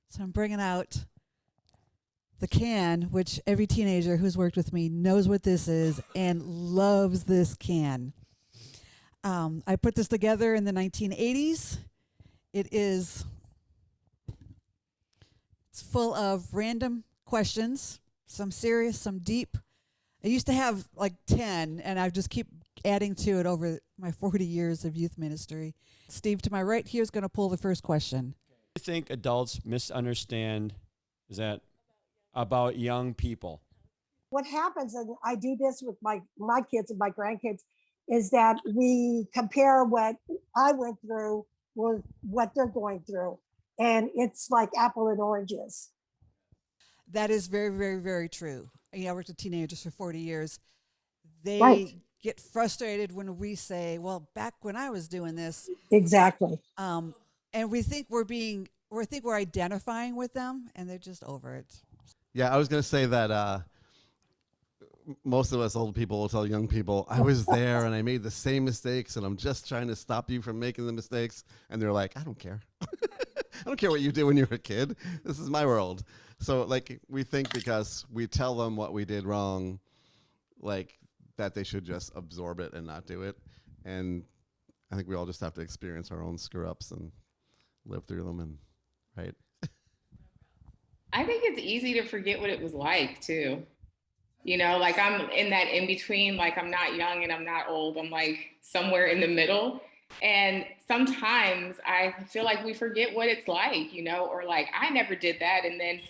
So I'm bringing out the can, which every teenager who's worked with me knows what this is and loves this can. I put this together in the 1980s. It's full of random questions, some serious, some deep. I used to have like 10, and I just keep adding to it over my 40 years of youth ministry. Steve, to my right here, is going to pull the first question. I think adults misunderstand is that about young people. What happens, and I do this with my kids and my grandkids, is that we compare what I went through with what they're going through. And it's like apple and oranges. That is very, very, very true. I worked with teenagers for 40 years. They Right. get frustrated when we say, well, back when I was doing this. Exactly. And we think we're identifying with them, and they're just over it. Yeah, I was going to say that most of us old people will tell young people, I was there and I made the same mistakes and I'm just trying to stop you from making the mistakes. And they're like, I don't care. I don't care what you did when you were a kid. This is my world. So like we think because we tell them what we did wrong, like that they should just absorb it and not do it. And I think we all just have to experience our own screw ups and live through them, and right. I think it's easy to forget what it was like too. Like I'm in that in between, like I'm not young and I'm not old. I'm like somewhere in the middle. And sometimes I feel like we forget what it's like, or like I never did that. And then,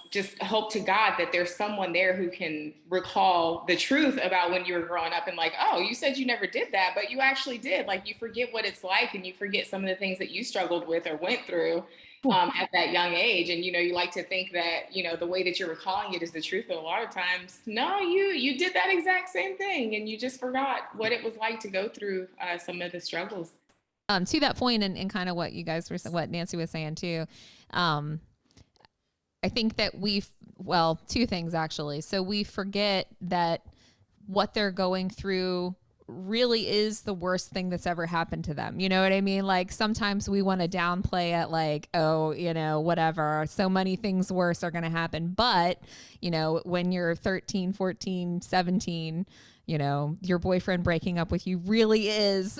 just hope to God that there's someone there who can recall the truth about when you were growing up and like, oh, you said you never did that, but you actually did. Like you forget what it's like and you forget some of the things that you struggled with or went through at that young age. And, you like to think that, the way that you're recalling it is the truth. But a lot of times, no, you did that exact same thing. And you just forgot what it was like to go through some of the struggles. To that point, and kind of what you guys were, what Nancy was saying too, I think that two things actually. So we forget that what they're going through really is the worst thing that's ever happened to them. You know what I mean? Like sometimes we want to downplay it like, oh, whatever. So many things worse are going to happen. But, when you're 13, 14, 17, your boyfriend breaking up with you really is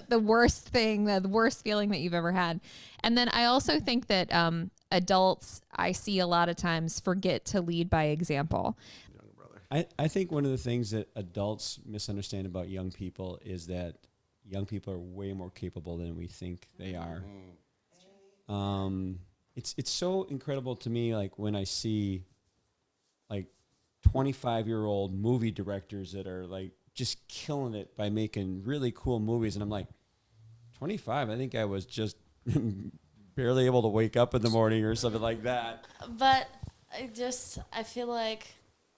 the worst thing, the worst feeling that you've ever had. And then I also think that adults, I see a lot of times forget to lead by example. I think one of the things that adults misunderstand about young people is that young people are way more capable than we think they are. It's so incredible to me, like when I see like 25-year-old movie directors that are like just killing it by making really cool movies, and I'm like, 25? I think I was just barely able to wake up in the morning or something like that. But I feel like.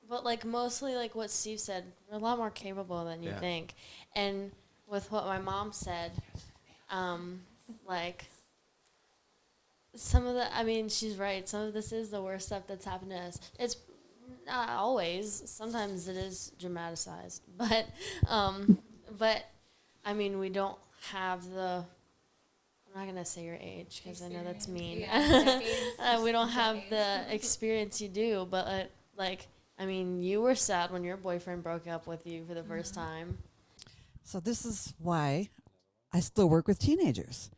But like mostly like what Steve said, we're a lot more capable than you think. And with what my mom said, like some of she's right. Some of this is the worst stuff that's happened to us. It's not always. Sometimes it is dramatized. But we don't have the, I'm not going to say your age because I know that's mean. Yeah, we don't have the experience you do, but you were sad when your boyfriend broke up with you for the first time. So this is why I still work with teenagers.